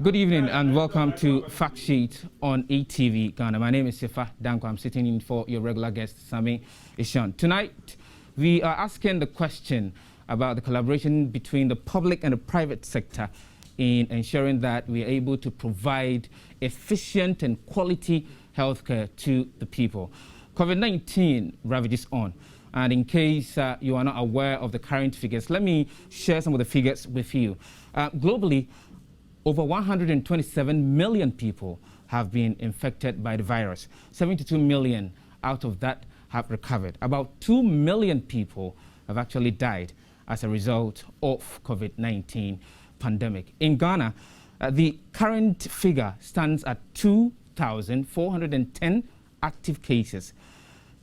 Good evening and welcome to Fact Sheet on ETV Ghana. My name is Sefa Danko. I'm sitting in for your regular guest, Sami Ishan. Tonight, we are asking the question about the collaboration between the public and the private sector in ensuring that we are able to provide efficient and quality healthcare to the people. COVID-19 ravages on. And in case you are not aware of the current figures, let me share some of the figures with you. Globally, over 127 million people have been infected by the virus. 72 million out of that have recovered. About 2 million people have actually died as a result of COVID-19 pandemic. In Ghana, the current figure stands at 2,410 active cases.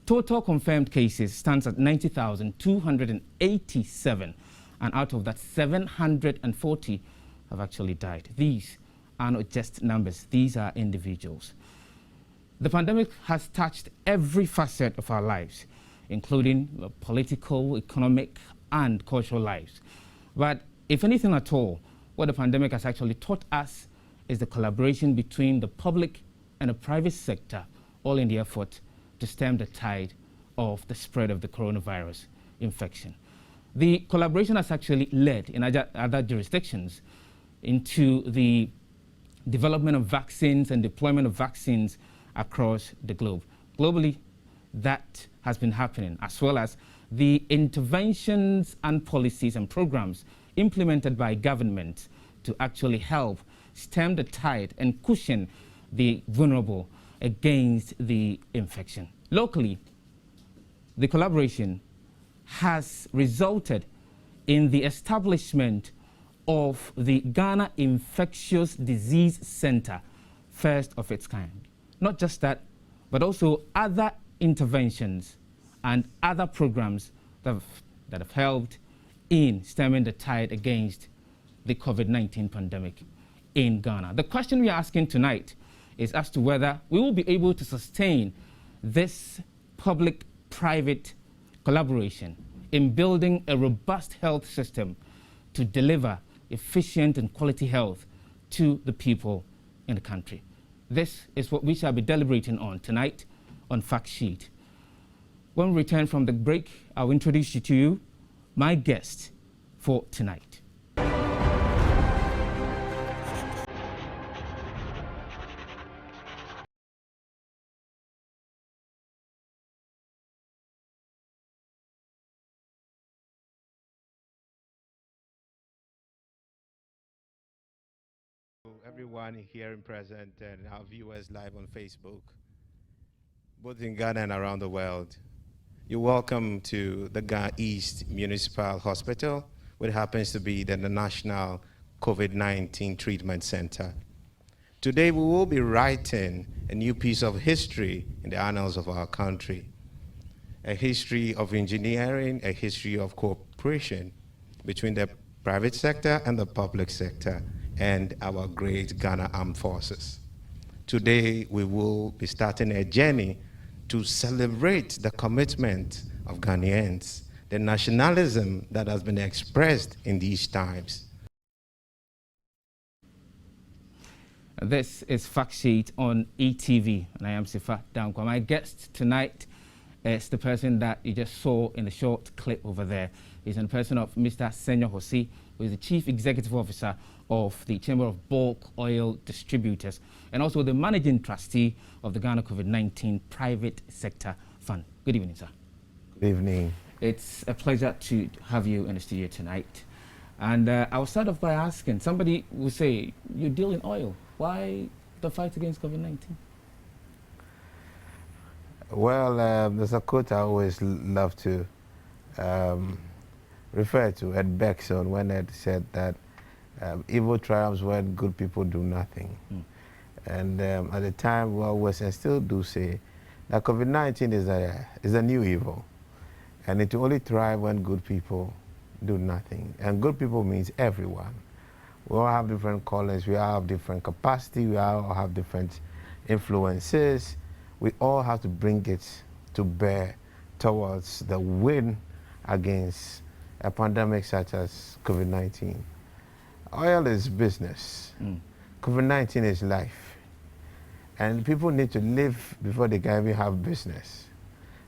Total confirmed cases stands at 90,287, and out of that, 740 have actually died. These are not just numbers, these are individuals. The pandemic has touched every facet of our lives, including political, economic, and cultural lives. But if anything at all, what the pandemic has actually taught us is the collaboration between the public and the private sector, all in the effort to stem the tide of the spread of the coronavirus infection. The collaboration has actually led in other jurisdictions into the development of vaccines and deployment of vaccines across the globe. Globally, that has been happening, as well as the interventions and policies and programs implemented by government to actually help stem the tide and cushion the vulnerable against the infection. Locally, the collaboration has resulted in the establishment of the Ghana Infectious Disease Center, first of its kind. Not just that, but also other interventions and other programs that have helped in stemming the tide against the COVID-19 pandemic in Ghana. The question we are asking tonight is as to whether we will be able to sustain this public-private collaboration in building a robust health system to deliver efficient and quality health to the people in the country. This is what we shall be deliberating on tonight on Fact Sheet. When we return from the break, I'll introduce you to my guest for tonight. Everyone here in present and our viewers live on Facebook, both in Ghana and around the world. You're welcome to the Ghana East Municipal Hospital, which happens to be the National COVID-19 Treatment Center. Today we will be writing a new piece of history in the annals of our country. A history of engineering, a history of cooperation between the private sector and the public sector and our great Ghana Armed Forces. Today, we will be starting a journey to celebrate the commitment of Ghanaians, the nationalism that has been expressed in these times. This is Fact Sheet on ETV, and I am Sefa Danko. My guest tonight is the person that you just saw in the short clip over there. He's in the person of Mr. Senyo Hosi, who is the Chief Executive Officer of the Chamber of Bulk Oil Distributors and also the Managing Trustee of the Ghana COVID-19 Private Sector Fund. Good evening, sir. Good evening. It's a pleasure to have you in the studio tonight. And I'll start off by asking, somebody will say, you deal in oil. Why the fight against COVID-19? Well, there's a quote I always love to refer to, Ed Beckson, when Ed said that evil triumphs when good people do nothing. And at the time, we always and still do say that COVID-19 is a new evil. And it will only thrive when good people do nothing. And good people means everyone. We all have different callings, we all have different capacity, we all have different influences. We all have to bring it to bear towards the win against a pandemic such as COVID-19. Oil is business. COVID-19 is life. And people need to live before they can even have business.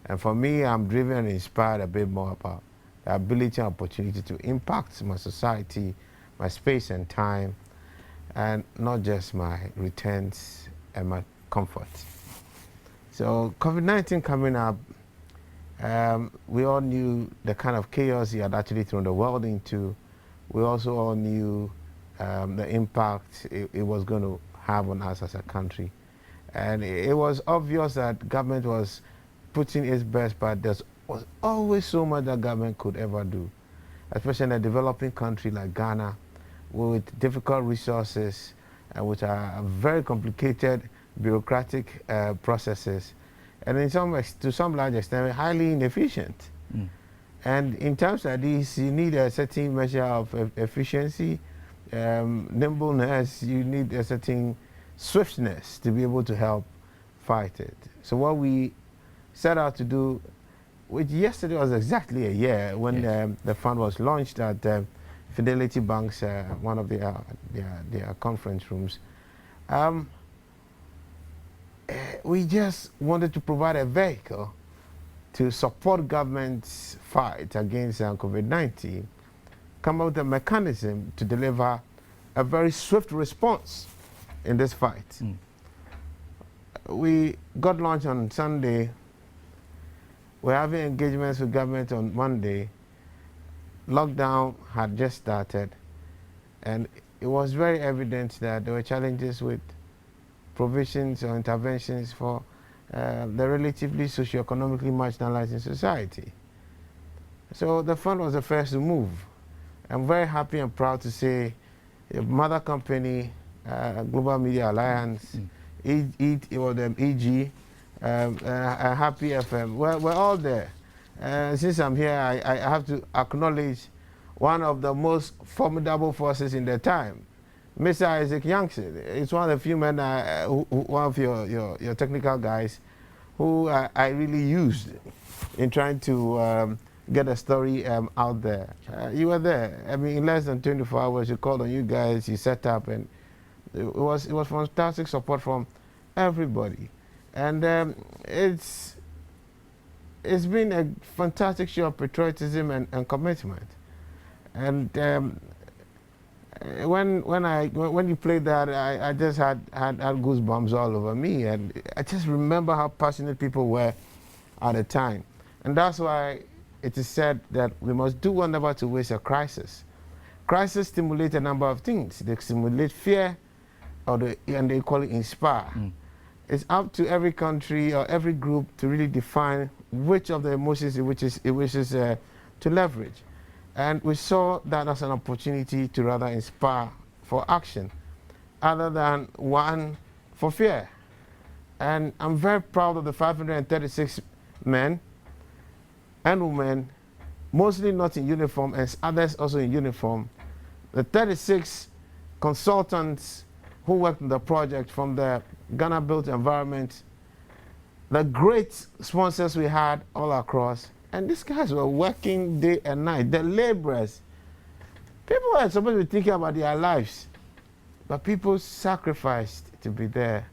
And for me, I'm driven and inspired a bit more about the ability and opportunity to impact my society, my space and time, and not just my returns and my comfort. So COVID-19 coming up, we all knew the kind of chaos he had actually thrown the world into. We also all knew the impact it was going to have on us as a country. And it was obvious that government was putting its best, but there was always so much that government could ever do, especially in a developing country like Ghana, with difficult resources and which are very complicated bureaucratic processes, and to some large extent, highly inefficient. And in terms of this, you need a certain measure of efficiency, nimbleness, you need a certain swiftness to be able to help fight it. So what we set out to do, which yesterday was exactly a year when the fund was launched at Fidelity Bank's one of their conference rooms. We just wanted to provide a vehicle to support government's fight against COVID-19, come up with a mechanism to deliver a very swift response in this fight. We got launched on Sunday. We're having engagements with government on Monday. Lockdown had just started, and it was very evident that there were challenges with provisions or interventions for the relatively socioeconomically marginalized in society. So the fund was the first to move. I'm very happy and proud to say the mother company, Global Media Alliance, EG, Happy FM, we're all there. Since I'm here, I have to acknowledge one of the most formidable forces in their time, Mr. Isaac Youngson. It's one of the few men, one of your technical guys, who I really used in trying to get a story out there. You were there. I mean, in less than 24 hours, you called on you guys, you set up, and it was fantastic support from everybody. And it's been a fantastic show of patriotism and commitment. And when you played that, I just had goosebumps all over me, and I just remember how passionate people were at the time. And that's why it is said that we must do whatever to waste a crisis. Crisis stimulate a number of things. They stimulate fear, and they call it inspire. It's up to every country or every group to really define which of the emotions it wishes to leverage. And we saw that as an opportunity to rather inspire for action, other than one for fear. And I'm very proud of the 536 men and women, mostly not in uniform, and others also in uniform, the 36 consultants who worked on the project from the Ghana Built Environment, the great sponsors we had all across, and these guys were working day and night, the laborers. People were supposed to be thinking about their lives, but people sacrificed to be there.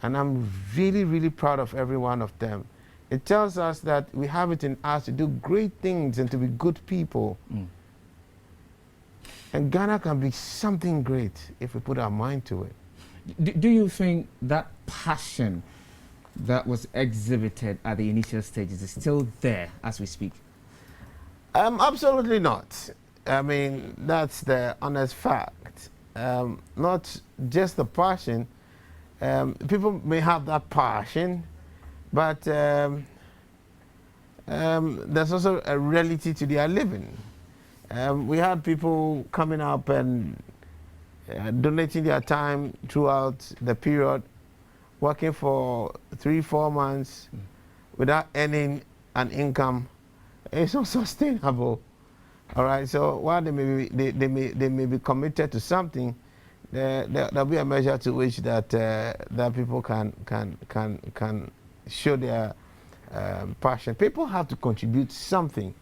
And I'm really, really proud of every one of them. It tells us that we have it in us to do great things and to be good people. And Ghana can be something great if we put our mind to it. Do you think that passion that was exhibited at the initial stages is still there as we speak? Absolutely not. I mean, that's the honest fact. Not just the passion. People may have that passion, but there's also a reality to their living. We had people coming up and donating their time throughout the period, working for 3-4 months without earning an income. It's not sustainable. All right. So while they may be committed to something, there'll be a measure to which that people can show their passion. People have to contribute something.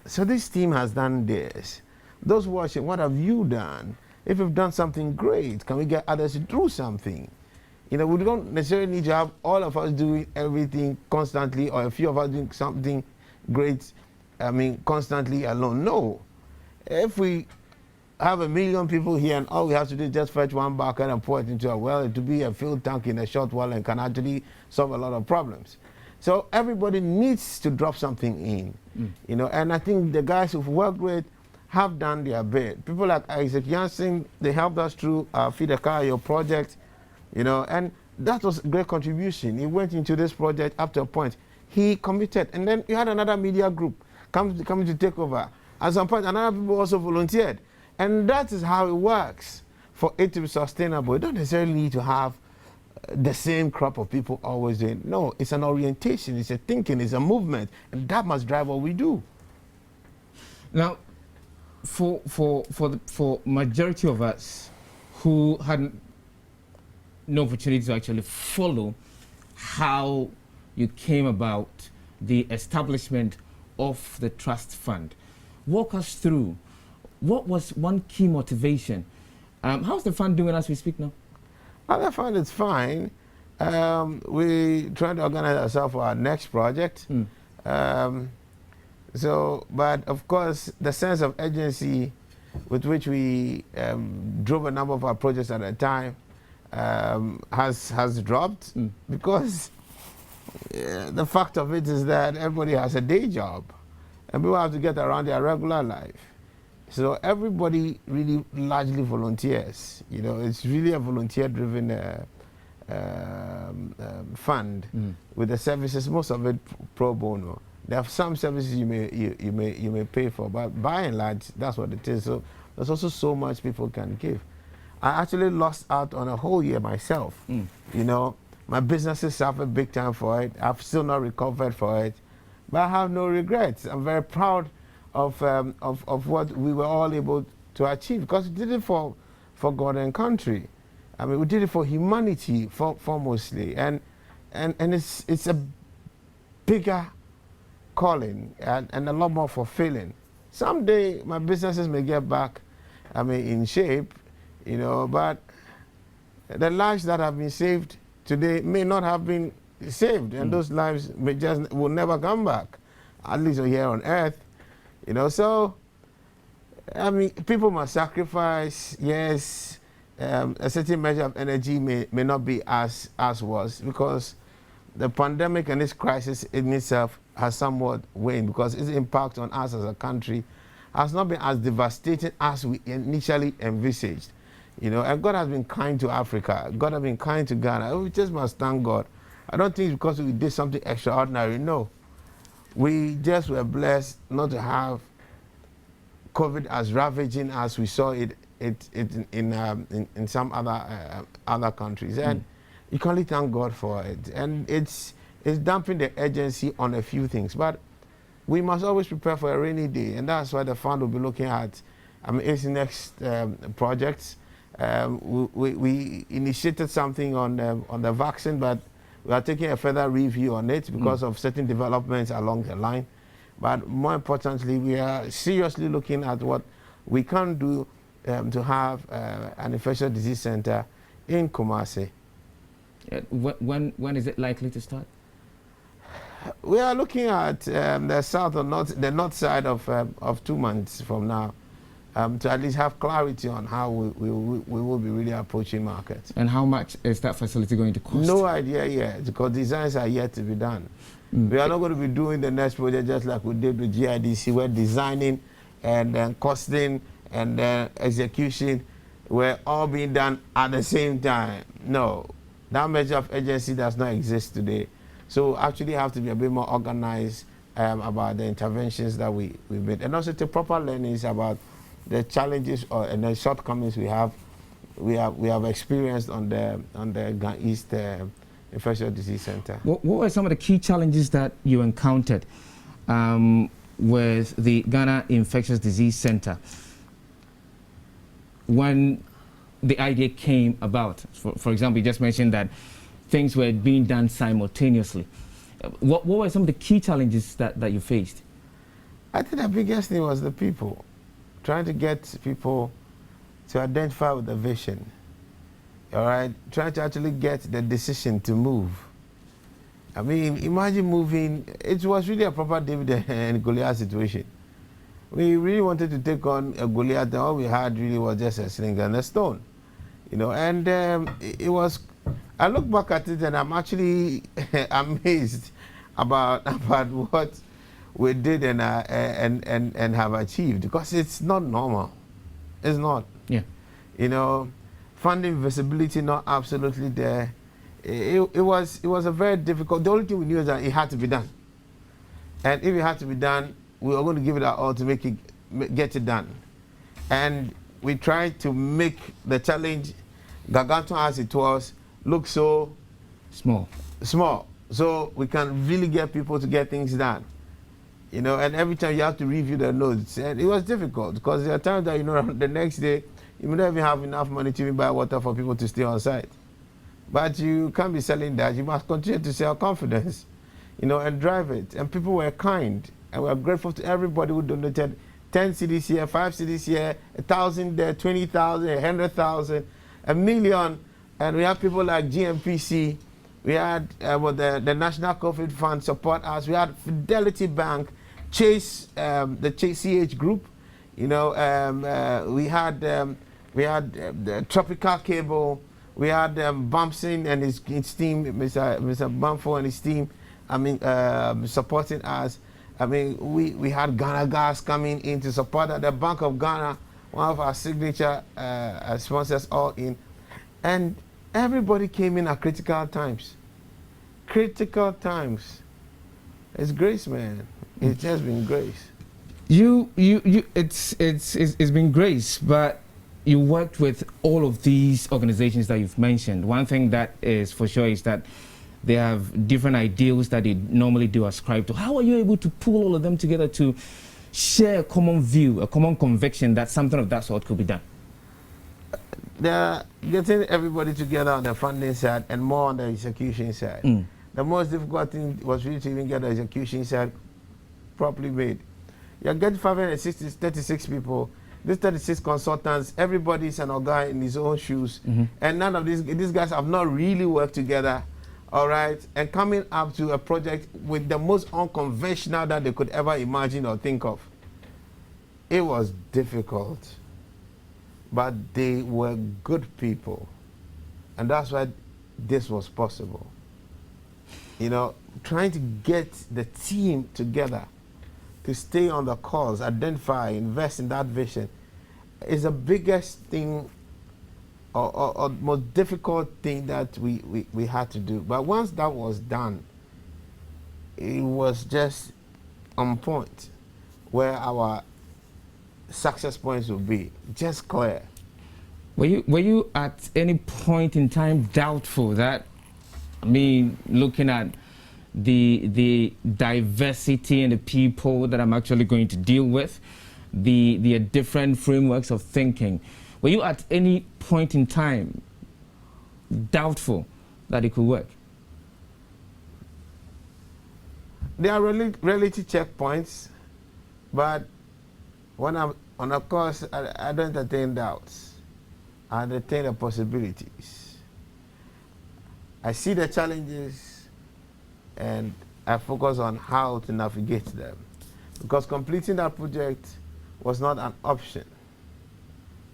So this team has done this. Those watching, what have you done? If we've done something great, can we get others to do something? You know, we don't necessarily need to have all of us doing everything constantly, or a few of us doing something great, constantly alone. No. If we have 1 million people here and all we have to do is just fetch one bucket and pour it into a well, it will be a filled tank in a short while and can actually solve a lot of problems. So everybody needs to drop something in, you know, and I think the guys who've worked with have done their bit. People like Isaac Jansen, they helped us through Feed a Car, your project, you know, and that was a great contribution. He went into this project up to a point. He committed, and then you had another media group coming to take over. At some point, another people also volunteered. And that is how it works. For it to be sustainable, you don't necessarily need to have the same crop of people always doing. No, it's an orientation, it's a thinking, it's a movement, and that must drive what we do. Now, for majority of us who had no opportunity to actually follow how you came about the establishment of the trust fund, walk us through what was one key motivation. How's the fund doing as we speak now? The fund is fine. We trying to organize ourselves for our next project. But of course, the sense of urgency with which we drove a number of our projects at a time has dropped because the fact of it is that everybody has a day job and people have to get around their regular life. So everybody really largely volunteers. You know, it's really a volunteer-driven fund with the services, most of it pro bono. There are some services you may pay for, but by and large, that's what it is. So there's also so much people can give. I actually lost out on a whole year myself. You know, my businesses suffered big time for it. I've still not recovered for it, but I have no regrets. I'm very proud of what we were all able to achieve because we did it for God and country. I mean, we did it for humanity foremostly, and it's a bigger calling and a lot more fulfilling. Someday my businesses may get back, in shape, you know, but the lives that have been saved today may not have been saved, and those lives will never come back, at least here on earth, you know. So, people must sacrifice, yes. A certain measure of energy may not be as was, because the pandemic and this crisis in itself has somewhat waned, because its impact on us as a country has not been as devastating as we initially envisaged. You know, and God has been kind to Africa. God has been kind to Ghana. We just must thank God. I don't think it's because we did something extraordinary. No. We just were blessed not to have COVID as ravaging as we saw it in some other countries. And you can only thank God for it. And it's damping the urgency on a few things. But we must always prepare for a rainy day. And that's why the fund will be looking at its next projects. We initiated something on the vaccine, but we are taking a further review on it because of certain developments along the line. But more importantly, we are seriously looking at what we can do to have an infectious disease center in Kumasi. When is it likely to start? We are looking at the south or the north side of 2 months from now. To at least have clarity on how we will be really approaching markets. And how much is that facility going to cost? No idea yet, because designs are yet to be done. We are not going to be doing the next project just like we did with GIDC, where designing and then costing and then execution were all being done at the same time. No, that measure of urgency does not exist today. So actually have to be a bit more organized about the interventions that we made, and also take proper learnings about the challenges and the shortcomings we have experienced on the Ghana East Infectious Disease Center. What were some of the key challenges that you encountered with the Ghana Infectious Disease Center when the idea came about? For example, you just mentioned that things were being done simultaneously. What were some of the key challenges that you faced? I think the biggest thing was the people. Trying to get people to identify with the vision. All right, trying to actually get the decision to move. I mean, imagine moving. It was really a proper David and Goliath situation. We really wanted to take on a Goliath, and all we had really was just a sling and a stone, you know. And it was. I look back at it, and I'm actually amazed about what we did and have achieved, because it's not normal. It's not. Yeah. You know, funding visibility not absolutely there. It was a very difficult. The only thing we knew is that it had to be done, and if it had to be done, we were going to give it our all to get it done. And we tried to make the challenge, gargantuan as it was, look so small, so we can really get people to get things done. You know, and every time you have to review the notes, and it was difficult because there are times that, you know, the next day you may not even have enough money to even buy water for people to stay on site. But you can't be selling that. You must continue to sell confidence, you know, and drive it. And people were kind, and we're grateful to everybody who donated 10 cedis here, 5 cedis here, 1,000 there, 20,000, 100,000, 1 million. And we have people like GMPC. We had the National COVID Fund support us. We had Fidelity Bank, Chase, the Chase CH Group. You know, we had the Tropical Cable. We had Bumpson and his team, Mr. Bamfo and his team. I mean, supporting us. I mean, we had Ghana Gas coming in to support the Bank of Ghana, one of our signature sponsors, all in, and everybody came in at critical times. Critical times. It's grace, man. It's just been grace. It's been grace, but you worked with all of these organizations that you've mentioned. One thing that is for sure is that they have different ideals that they normally do ascribe to. How are you able to pull all of them together to share a common view, a common conviction that something of that sort could be done? They're getting everybody together on the funding side and more on the execution side. The most difficult thing was really to even get the execution side properly made. You're getting 536 people. These 36 consultants, everybody's an guy in his own shoes. And none of these guys have not really worked together, all right? And coming up to a project with the most unconventional that they could ever imagine or think of. It was difficult, but they were good people. And that's why this was possible. You know, trying to get the team together to stay on the cause, identify, invest in that vision is the biggest thing or most difficult thing that we had to do. But once that was done, it was just on point where our success points would be, just clear. Were you at any point in time doubtful that, I mean, looking at the diversity and the people that I'm actually going to deal with, the different frameworks of thinking, were you at any point in time doubtful that it could work? There are reality checkpoints, but when I'm on a course, I don't entertain doubts. I entertain the possibilities. I see the challenges and I focus on how to navigate them. Because completing that project was not an option.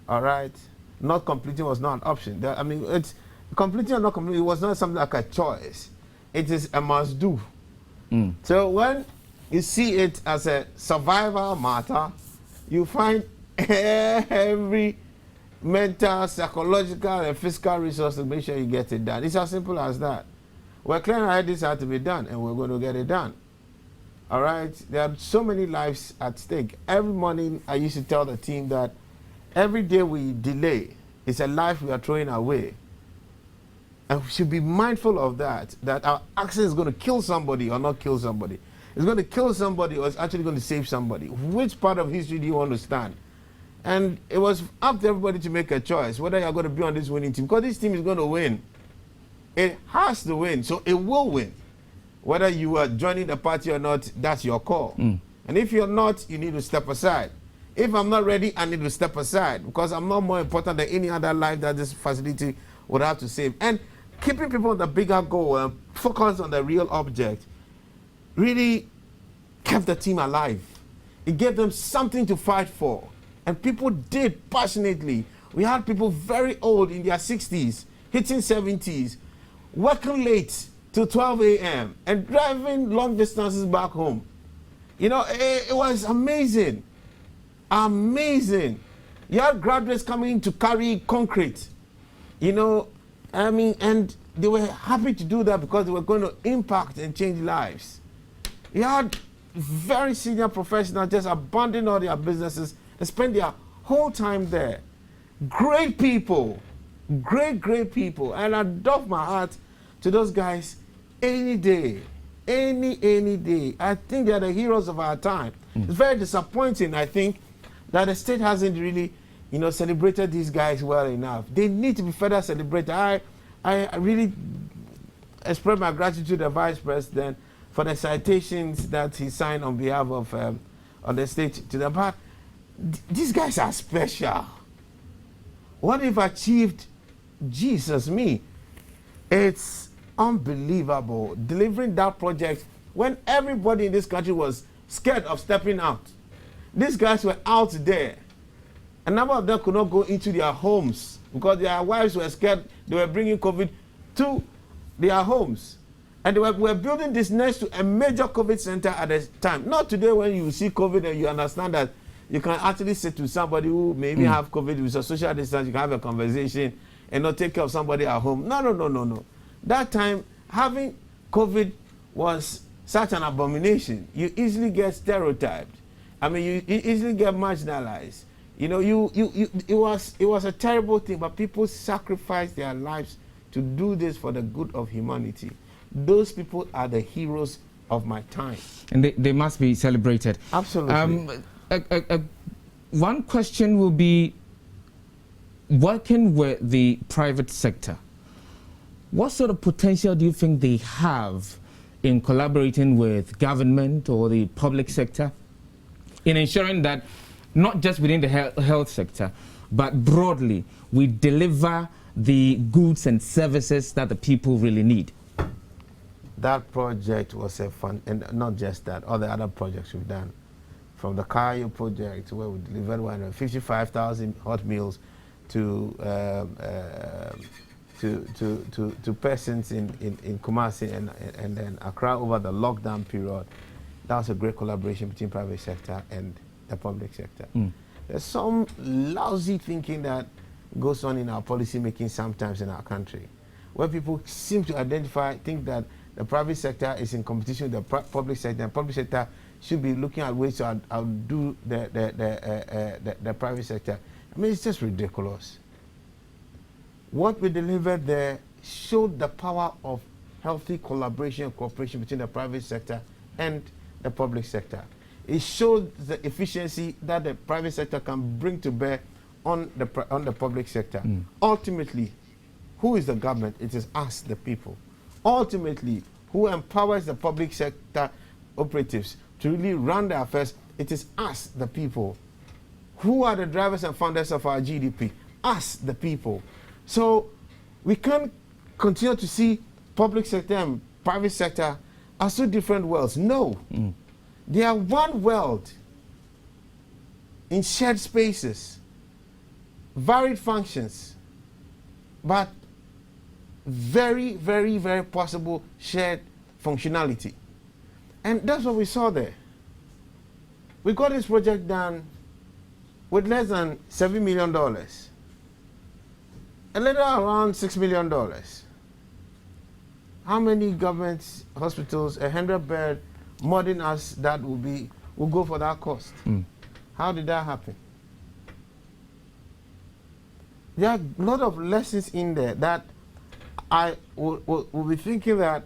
All right? Not completing was not an option. I mean, it's completing or not completing, it was not something like a choice. It is a must do. So when you see it as a survival matter, you find every mental, psychological, and physical resource to make sure you get it done. It's as simple as that. We're clearing our head, this had to be done, and we're going to get it done. All right? There are so many lives at stake. Every morning, I used to tell the team that every day we delay is a life we are throwing away. And we should be mindful of that our action is going to kill somebody or not kill somebody. It's going to kill somebody or it's actually going to save somebody. Which part of history do you understand? And it was up to everybody to make a choice, whether you're going to be on this winning team, because this team is going to win. It has to win, so it will win. Whether you are joining the party or not, that's your call. And if you're not, you need to step aside. If I'm not ready, I need to step aside because I'm not more important than any other life that this facility would have to save. And keeping people on the bigger goal and focus on the real object really kept the team alive. It gave them something to fight for. And people did passionately. We had people very old in their 60s, hitting 70s, working late till 12 a.m. and driving long distances back home. You know, it was amazing. Amazing. You had graduates coming in to carry concrete. You know, I mean, and they were happy to do that because they were going to impact and change lives. You had very senior professionals just abandon all their businesses and spend their whole time there. Great people. Great people. And I doff my heart to those guys any day. Any day. I think they are the heroes of our time. It's very disappointing, I think, that the state hasn't really, you know, celebrated these guys well enough. They need to be further celebrated. I really express my gratitude to the Vice President for the citations that he signed on behalf of the state to them. But these guys are special. What they've achieved, Jesus me, it's unbelievable. Delivering that project when everybody in this country was scared of stepping out. These guys were out there. A number of them could not go into their homes because their wives were scared they were bringing COVID to their homes. And they were building this next to a major COVID center at the time. Not today when you see COVID and you understand that you can actually say to somebody who maybe have COVID with a social distance, you can have a conversation and not take care of somebody at home. No. That time, having COVID was such an abomination. You easily get stereotyped. I mean, you easily get marginalized. You know, it was a terrible thing, but people sacrificed their lives to do this for the good of humanity. Those people are the heroes of my time. And they must be celebrated. Absolutely. One question will be, working with the private sector, what sort of potential do you think they have in collaborating with government or the public sector in ensuring that not just within the health sector, but broadly, we deliver the goods and services that the people really need? That project was a fun, and not just that, all the other projects we've done. From the Kayo project, where we delivered 155,000 hot meals to persons in Kumasi and then Accra over the lockdown period. That was a great collaboration between private sector and the public sector. There's some lousy thinking that goes on in our policy making sometimes in our country, where people seem to think that the private sector is in competition with the public sector, and public sector should be looking at ways to outdo the private sector. I mean, it's just ridiculous. What we delivered there showed the power of healthy collaboration and cooperation between the private sector and the public sector. It showed the efficiency that the private sector can bring to bear on the public sector. Ultimately, who is the government? It is us, the people. Ultimately, who empowers the public sector operatives to really run their affairs? It is us, the people. Who are the drivers and founders of our GDP? Us, the people. So we can't continue to see public sector and private sector as two different worlds. No. They are one world in shared spaces, varied functions, but very, very, very possible shared functionality. And that's what we saw there. We got this project done with less than $7 million. A little around $6 million. How many government hospitals, 100-bed, more than us, that will go for that cost? How did that happen? There are a lot of lessons in there that I will be thinking that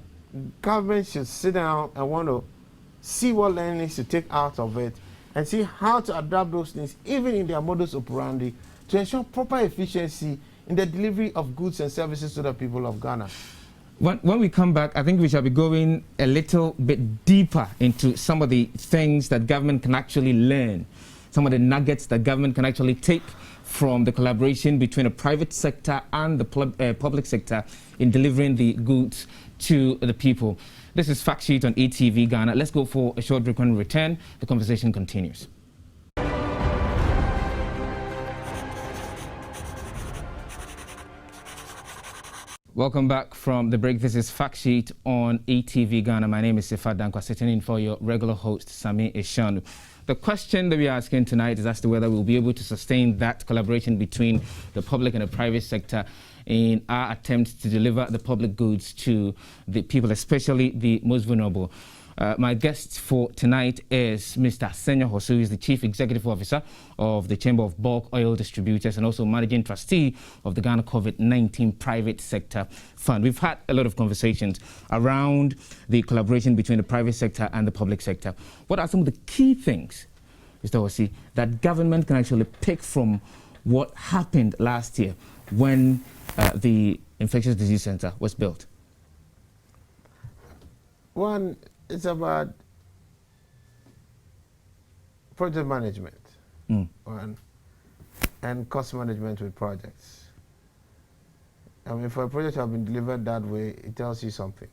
government should sit down and want to see what learnings to take out of it and see how to adapt those things, even in their modus operandi, to ensure proper efficiency in the delivery of goods and services to the people of Ghana. When we come back, I think we shall be going a little bit deeper into some of the things that government can actually learn some of the nuggets that government can actually take from the collaboration between the private sector and the public sector in delivering the goods to the people. This is Fact Sheet on ETV Ghana. Let's go for a short break. When we return, the conversation continues. Welcome back from the break. This is Fact Sheet on ETV Ghana. My name is Sifa Dankwa, sitting in for your regular host, Sami Ishanu. The question that we are asking tonight is as to whether we'll be able to sustain that collaboration between the public and the private sector in our attempts to deliver the public goods to the people, especially the most vulnerable. My guest for tonight is Mr. Senyo Hosi, who is the Chief Executive Officer of the Chamber of Bulk Oil Distributors and also Managing Trustee of the Ghana COVID-19 Private Sector Fund. We've had a lot of conversations around the collaboration between the private sector and the public sector. What are some of the key things, Mr. Hosi, that government can actually pick from what happened last year when the Infectious Disease Center was built? One, it's about project management and cost management with projects. I mean, for a project to have been delivered that way, it tells you something.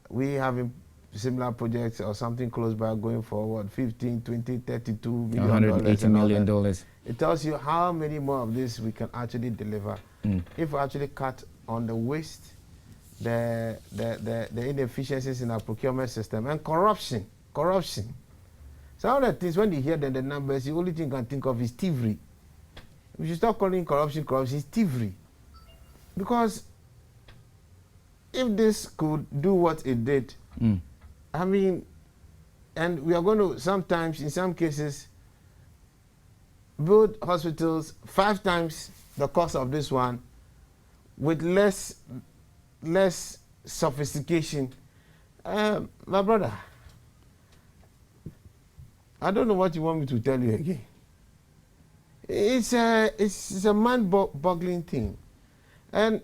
We having similar projects or something close by going forward, 15, 20, 32 million, $180 million. It tells you how many more of this we can actually deliver if we actually cut on the waste, the inefficiencies in our procurement system, and corruption. Some of the things, when you hear the numbers, the only thing you can think of is thievery. We should stop calling corruption, it's thievery. Because if this could do what it did, I mean, and we are going to sometimes, in some cases, build hospitals 5 times the cost of this one with less sophistication. My brother, I don't know what you want me to tell you again. It's a mind-boggling thing. And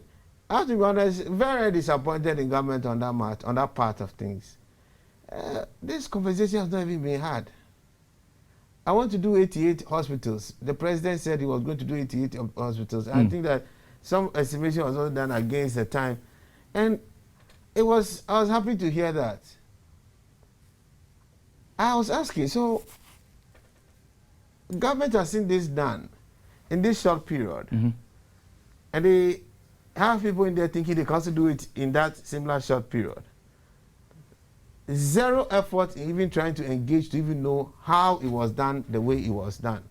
I have to be honest, very disappointed in government on that part of things. This conversation has not even been had. I want to do 88 hospitals. The president said he was going to do 88 hospitals. I think that some estimation was also done against the time. And I was happy to hear that. I was asking, so government has seen this done in this short period, and they have people in there thinking they can also do it in that similar short period. Zero effort in even trying to engage to even know how it was done the way it was done.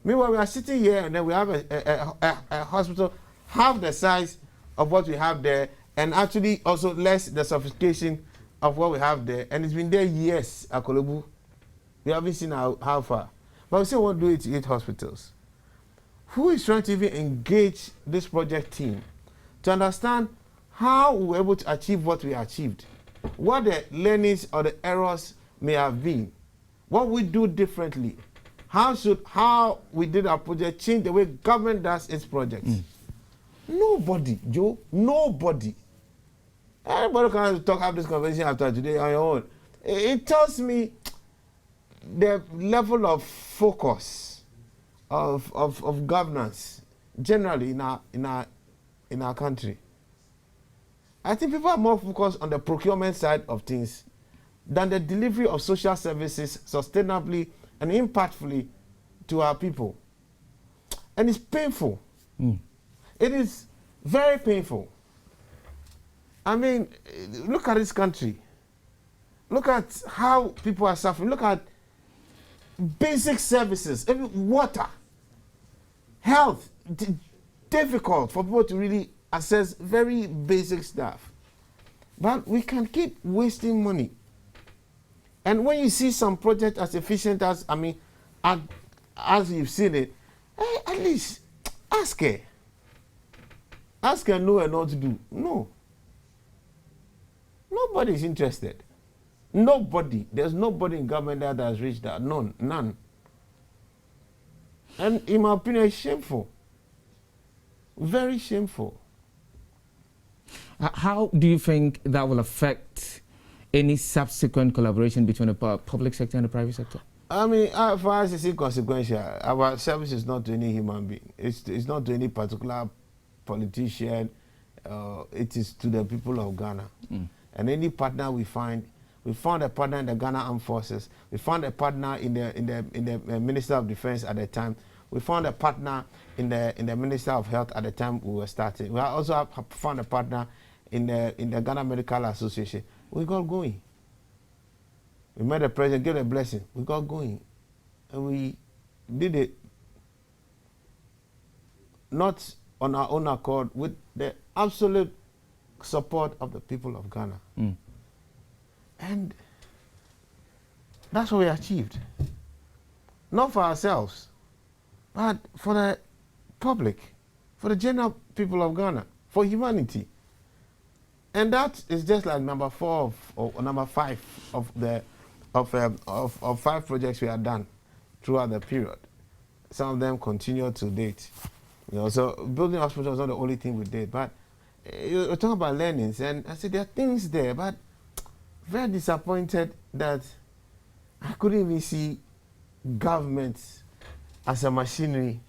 Meanwhile, we are sitting here and then we have a hospital half the size of what we have there, and actually also less the sophistication of what we have there. And it's been there years, Akolobu. We haven't seen how far. But we still want to do 88 hospitals. Who is trying to even engage this project team to understand how we were able to achieve what we achieved? What the learnings or the errors may have been? What we do differently? How we did our project change the way government does its projects? Nobody, Joe, nobody. Everybody can have this conversation after today on your own. It tells me the level of focus of governance generally in our country. I think people are more focused on the procurement side of things than the delivery of social services sustainably and impactfully to our people. And it's painful. It is very painful. I mean, look at this country. Look at how people are suffering. Look at basic services, water, health, difficult for people to really access very basic stuff. But we can keep wasting money. And when you see some project as efficient as, I mean, as you've seen it, at least ask her. Ask her no and not to do. No. Nobody is interested. Nobody. There's nobody in government that has reached that. None. And in my opinion, it's shameful. Very shameful. How do you think that will affect any subsequent collaboration between the public sector and the private sector? I mean, for us, it's inconsequential. Our service is not to any human being. It's not to any particular politician. It is to the people of Ghana. And any partner we found a partner in the Ghana Armed Forces. We found a partner in the Minister of Defense at the time. We found a partner in the Minister of Health at the time we were starting. We also found a partner in the Ghana Medical Association. We got going. We met the president, gave a blessing. We got going. And we did it not on our own accord, with the absolute support of the people of Ghana. And that's what we achieved. Not for ourselves, but for the public, for the general people of Ghana, for humanity. And that is just like number 4 or number 5 of 5 projects we have done throughout the period. Some of them continue to date. So building hospitals is not the only thing we did, but you're talking about learnings, and I said there are things there, but very disappointed that I couldn't even see government as a machinery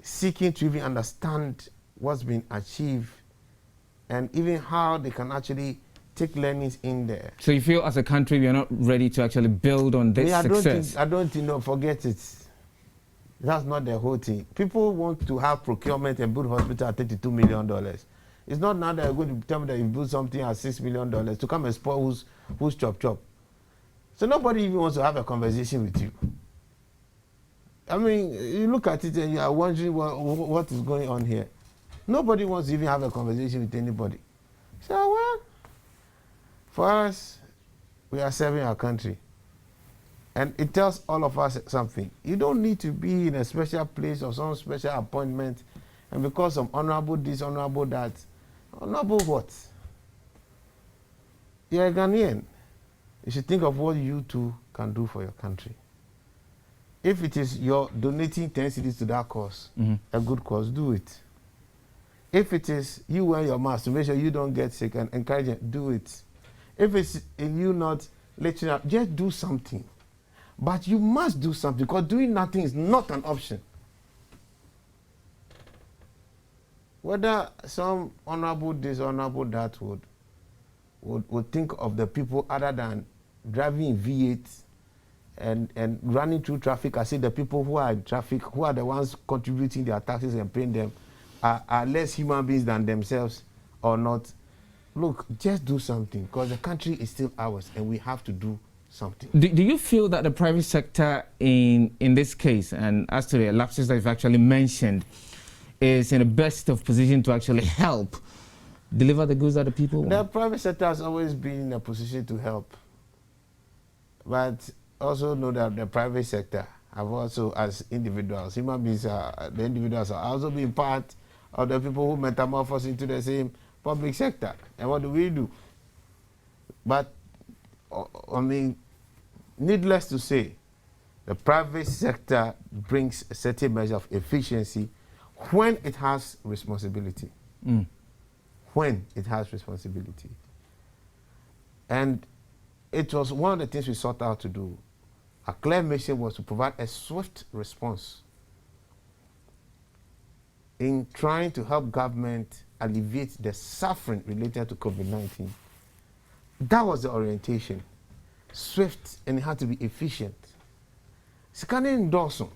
seeking to even understand what's been achieved and even how they can actually take learnings in there. So you feel as a country we are not ready to actually build on this success? I don't think, no, forget it. That's not the whole thing. People want to have procurement and build hospital at $32 million. It's not now that you're going to tell me that you build something at $6 million to come and spoil who's chop. So nobody even wants to have a conversation with you. I mean, you look at it and you are wondering what is going on here. Nobody wants to even have a conversation with anybody. So, well, for us, we are serving our country. And it tells all of us something. You don't need to be in a special place or some special appointment, and because of honorable this, honorable that. Honorable what? You're a Ghanaian. You should think of what you too can do for your country. If it is you're donating 10 cedis to that cause, a good cause, do it. If it is you wear your mask to make sure you don't get sick and encourage it, do it. If it's in you not letting out, just do something. But you must do something, because doing nothing is not an option. Whether some honorable this, honorable that would think of the people other than driving in V8 and running through traffic, I say the people who are in traffic, who are the ones contributing their taxes and paying them, are less human beings than themselves or not. Look, just do something, because the country is still ours and we have to do something. Do you feel that the private sector in this case, and as to the lapses that you've actually mentioned, is in the best of position to actually help deliver the goods that the people want? The private sector has always been in a position to help. But also know that the private sector have also, as individuals, human beings, the individuals are also being part of the people who metamorphose into the same public sector. And what do? But, I mean, needless to say, the private sector brings a certain measure of efficiency when it has responsibility. When it has responsibility. And it was one of the things we sought out to do. Our clear mission was to provide a swift response in trying to help government alleviate the suffering related to COVID-19. That was the orientation. Swift, and it had to be efficient. Scanning endorsement.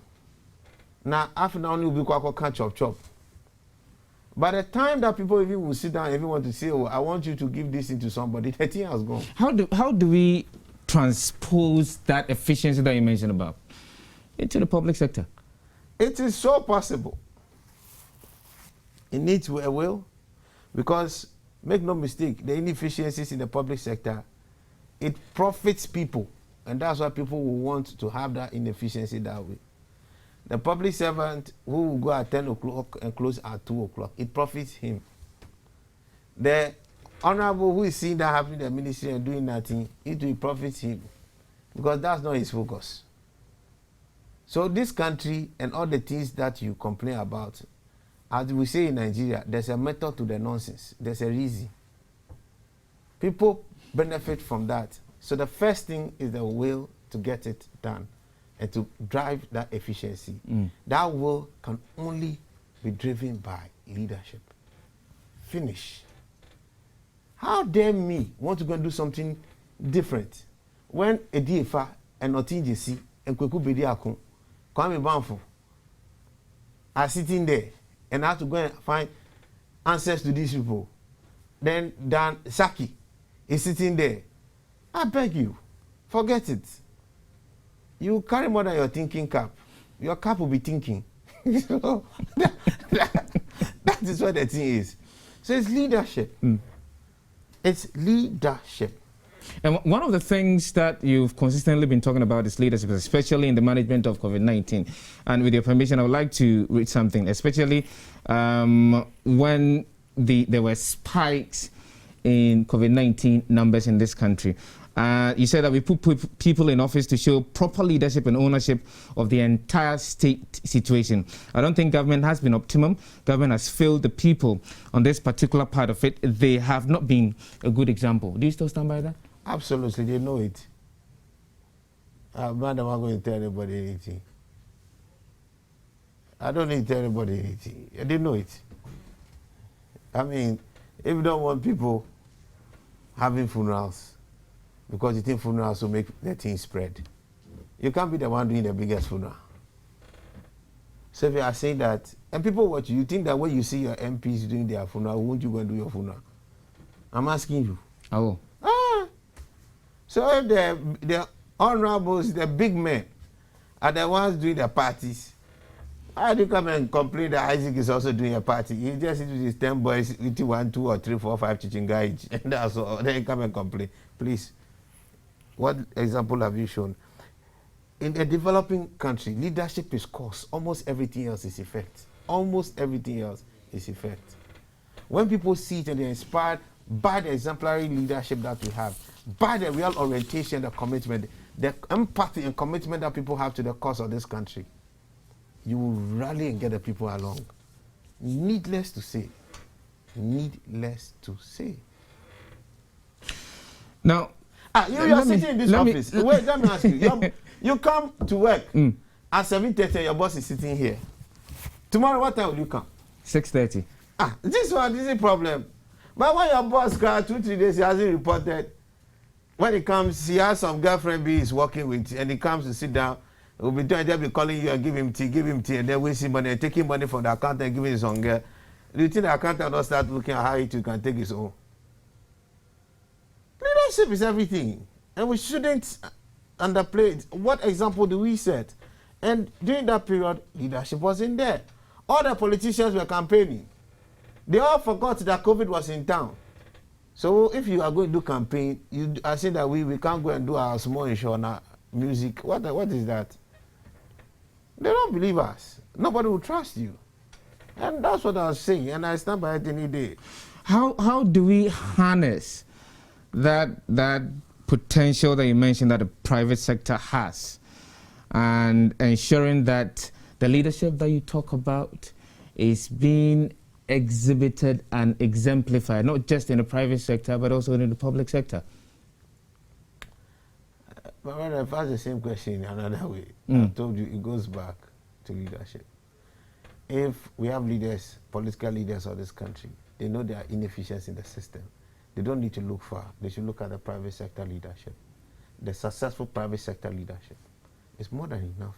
Now, after now, we will chop. By the time that people even will sit down and even want to say, oh, I want you to give this into somebody, the thing has gone. How do we transpose that efficiency that you mentioned about into the public sector? It is so possible. It needs a will, because make no mistake, the inefficiencies in the public sector, it profits people, and that's why people will want to have that inefficiency that way. The public servant who will go at 10 o'clock and close at 2 o'clock, it profits him. The honorable who is seeing that happening in the ministry and doing nothing, it will profit him, because that's not his focus. So this country and all the things that you complain about, as we say in Nigeria, there's a method to the nonsense. There's a reason. People benefit from that. So the first thing is the will to get it done and to drive that efficiency. That will can only be driven by leadership. Finish. How dare me want to go and do something different when a DFA and Otinjisi and Kweku Bediakun, Kwame Banfu are sitting there and have to go and find answers to these people. Then Dan Saki is sitting there. I beg you, forget it. You carry more than your thinking cap. Your cap will be thinking. So that is what the thing is. So it's leadership. It's leadership. And one of the things that you've consistently been talking about is leadership, especially in the management of COVID-19. And with your permission, I would like to read something, especially when there were spikes in COVID-19 numbers in this country. You said that we put people in office to show proper leadership and ownership of the entire state situation. I don't think government has been optimum. Government has failed the people on this particular part of it. They have not been a good example. Do you still stand by that? Absolutely, they know it. Madam, I'm going to tell anybody anything. I don't need to tell anybody anything. They know it. I mean, if you don't want people having funerals, because you think funerals will make the thing spread, you can't be the one doing the biggest funeral. So if you are saying that, and people watch you think that when you see your MPs doing their funeral, won't you go and do your funeral? I'm asking you. Oh. So if the honorables, the big men, are the ones doing the parties, why do you come and complain that Isaac is also doing a party? He just with his 10 boys, eating 1, 2, or 3, 4, 5 chichinga each, and that's all. Then you come and complain. Please, what example have you shown? In a developing country, leadership is cause. Almost everything else is effect. Almost everything else is effect. When people see it and they're inspired by the exemplary leadership that we have, by the real orientation, the commitment, the empathy and commitment that people have to the cause of this country, you will rally and get the people along. Needless to say. Needless to say. Now, you are sitting in this office. Wait, let me ask you. You come to work at 7:30, your boss is sitting here. Tomorrow, what time will you come? 6:30. This is a problem. But when your boss comes 2-3 days, he hasn't reported. When he comes, he has some girlfriend he's working with, and he comes to sit down. He'll be doing, they'll be calling you and give him tea, and then wasting money and taking money from the account and giving his own girl. Do you think the accountant will not start looking at how he can take his own? Leadership is everything, and we shouldn't underplay it. What example do we set? And during that period, leadership wasn't there. All the politicians were campaigning. They all forgot that COVID was in town. So if you are going to do campaign, you are saying that we can't go and do our small insurance music. What is that? They don't believe us. Nobody will trust you. And that's what I was saying, and I stand by it any day. How do we harness that potential that you mentioned that the private sector has, and ensuring that the leadership that you talk about is being exhibited and exemplified, not just in the private sector, but also in the public sector? But when I ask the same question in another way, I told you it goes back to leadership. If we have leaders, political leaders of this country, they know there are inefficiencies in the system. They don't need to look far. They should look at the private sector leadership. The successful private sector leadership is more than enough.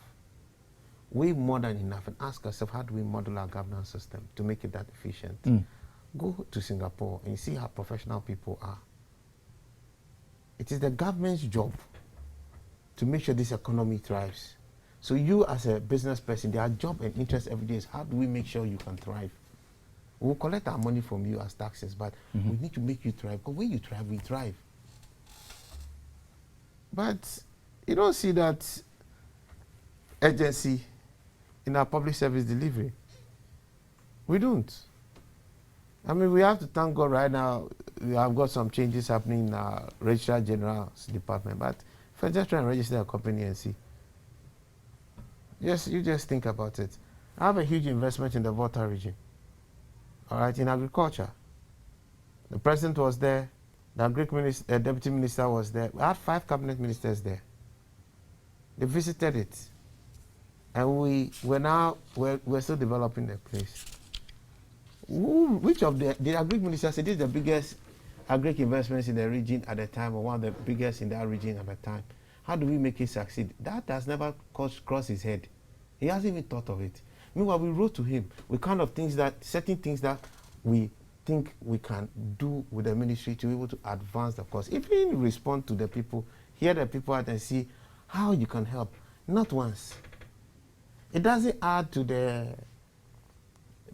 Way more than enough. And ask ourselves, how do we model our governance system to make it that efficient? Go to Singapore and see how professional people are. It is the government's job to make sure this economy thrives. So you as a business person, their job and interest every day is how do we make sure you can thrive? We'll collect our money from you as taxes, but we need to make you thrive. Because when you thrive, we thrive. But you don't see that urgency in our public service delivery. We don't. I mean, we have to thank God right now. We have got some changes happening in our Registrar General's department. But if I just try and register a company and see, you just think about it. I have a huge investment in the Volta region. All right, in agriculture. The president was there. The Greek deputy minister was there. We had 5 cabinet ministers there. They visited it. And we're still developing the place. Which of the agri minister said this is the biggest agri investments in the region at the time, or one of the biggest in that region at the time? How do we make it succeed? That has never crossed his head. He hasn't even thought of it. Meanwhile, we wrote to him with kind of certain things that we think we can do with the ministry to be able to advance the cause. If you respond to the people, hear the people out and see how you can help, not once. It doesn't add to the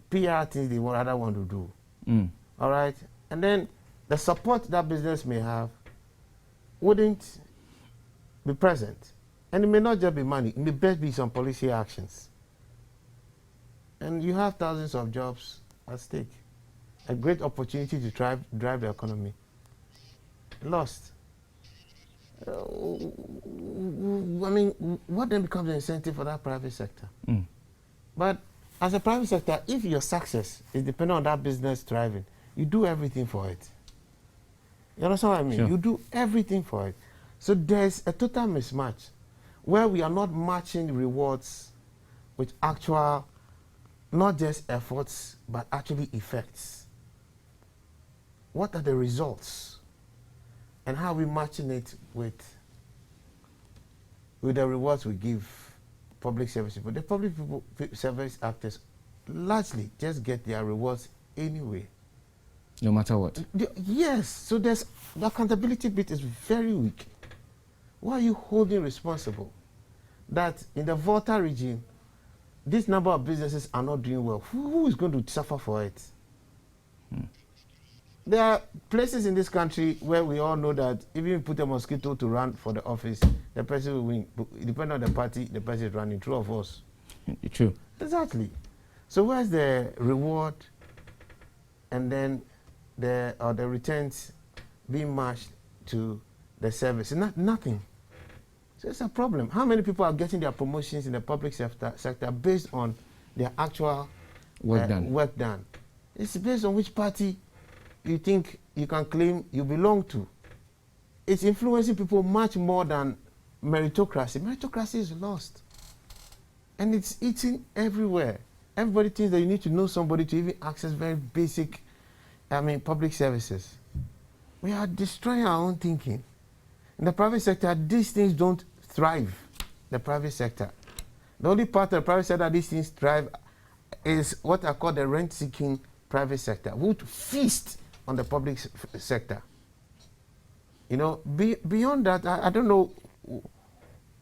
PR things they rather want to do. All right? And then the support that business may have wouldn't be present. And it may not just be money, it may best be some policy actions. And you have thousands of jobs at stake. A great opportunity to drive the economy. Lost. I mean, what then becomes an incentive for that private sector? But as a private sector, if your success is dependent on that business thriving, you do everything for it. You understand what I mean? Sure. You do everything for it. So there's a total mismatch where we are not matching rewards with actual, not just efforts, but actually effects. What are the results? And how are we matching it with the rewards we give public service people? The public service actors largely just get their rewards anyway. No matter what. Yes, so the accountability bit is very weak. Why are you holding responsible that in the Volta region, this number of businesses are not doing well? Who is going to suffer for it? There are places in this country where we all know that if you put a mosquito to run for the office, the person will win. Depending on the party, the person is running. True or false? True. Exactly. So where's the reward and then the returns being matched to the service? Nothing. So it's a problem. How many people are getting their promotions in the public sector based on their actual work done? It's based on which party you think you can claim you belong to. It's influencing people much more than meritocracy. Meritocracy is lost. And it's eating everywhere. Everybody thinks that you need to know somebody to even access very basic, public services. We are destroying our own thinking. In the private sector, these things don't thrive. The private sector. The only part of the private sector these things thrive is what I call the rent-seeking private sector, who would feast on the public sector. You know, beyond that, I don't know,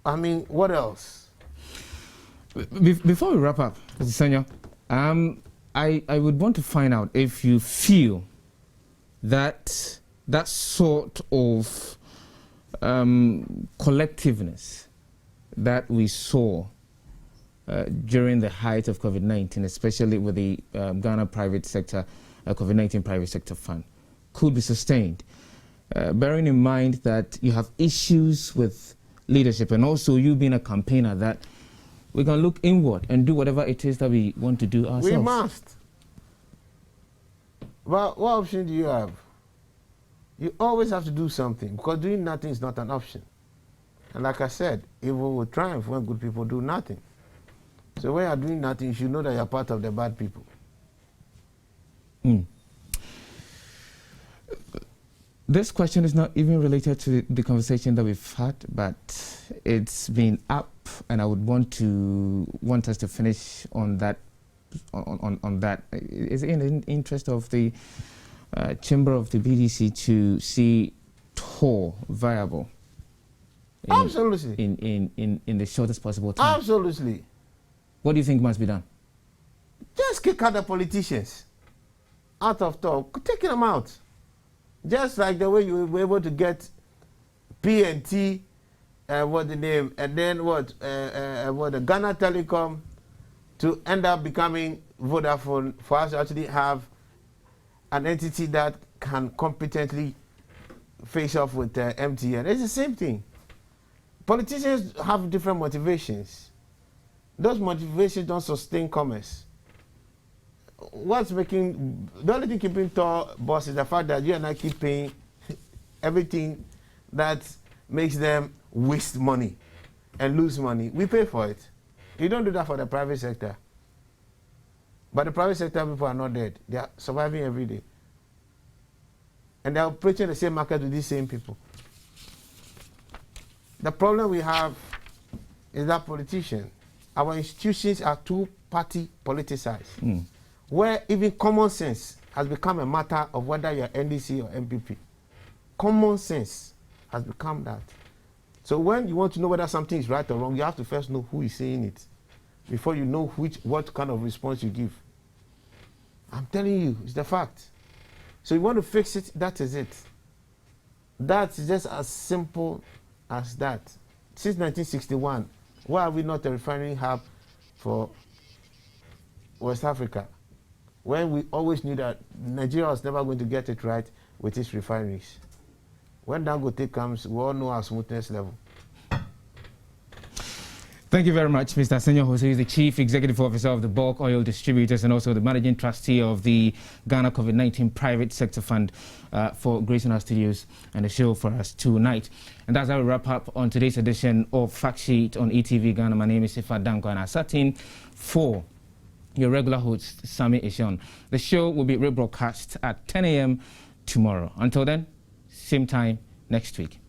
what else? Before we wrap up, Mr. Senyo, I would want to find out if you feel that that sort of collectiveness that we saw during the height of COVID-19, especially with the Ghana private sector, COVID-19 private sector fund, could be sustained, bearing in mind that you have issues with leadership and also you being a campaigner, that we can look inward and do whatever it is that we want to do ourselves. We must. But what option do you have? You always have to do something, because doing nothing is not an option. And like I said, evil will triumph when good people do nothing. So when you're doing nothing, you should know that you're part of the bad people. This question is not even related to the conversation that we've had, but it's been up, and I would want us to finish on that. On that, is it in the interest of the chamber of the BDC to see TOR viable? Absolutely. In the shortest possible time. Absolutely. What do you think must be done? Just kick out the politicians out of TOR. Take them out. Just like the way you were able to get PNT, and then the Ghana Telecom to end up becoming Vodafone, for us to actually have an entity that can competently face off with MTN. It's the same thing. Politicians have different motivations. Those motivations don't sustain commerce. The only thing keeping TOR boss is the fact that you and I keep paying everything that makes them waste money. and lose money, we pay for it. You don't do that for the private sector. But the private sector people are not dead. They are surviving every day. And they are operating the same market with these same people. The problem we have is that politicians, our institutions are too party politicized, where even common sense has become a matter of whether you're NDC or MPP. Common sense has become that. So when you want to know whether something is right or wrong, you have to first know who is saying it before you know what kind of response you give. I'm telling you, it's the fact. So you want to fix it, that is it. That's just as simple as that. Since 1961, why are we not a refinery hub for West Africa? When we always knew that Nigeria was never going to get it right with its refineries. When Dangote comes, we all know our smoothness level. Thank you very much, Mr. Senyo Hosi, who is the Chief Executive Officer of the Bulk Oil Distributors and also the Managing Trustee of the Ghana COVID-19 Private Sector Fund for gracing our studios and the show for us tonight. And that's how we wrap up on today's edition of Fact Sheet on ETV Ghana. My name is Ifa Danko and I sat in for your regular host, Sami Ishon. The show will be rebroadcast at 10 a.m. tomorrow. Until then, same time next week.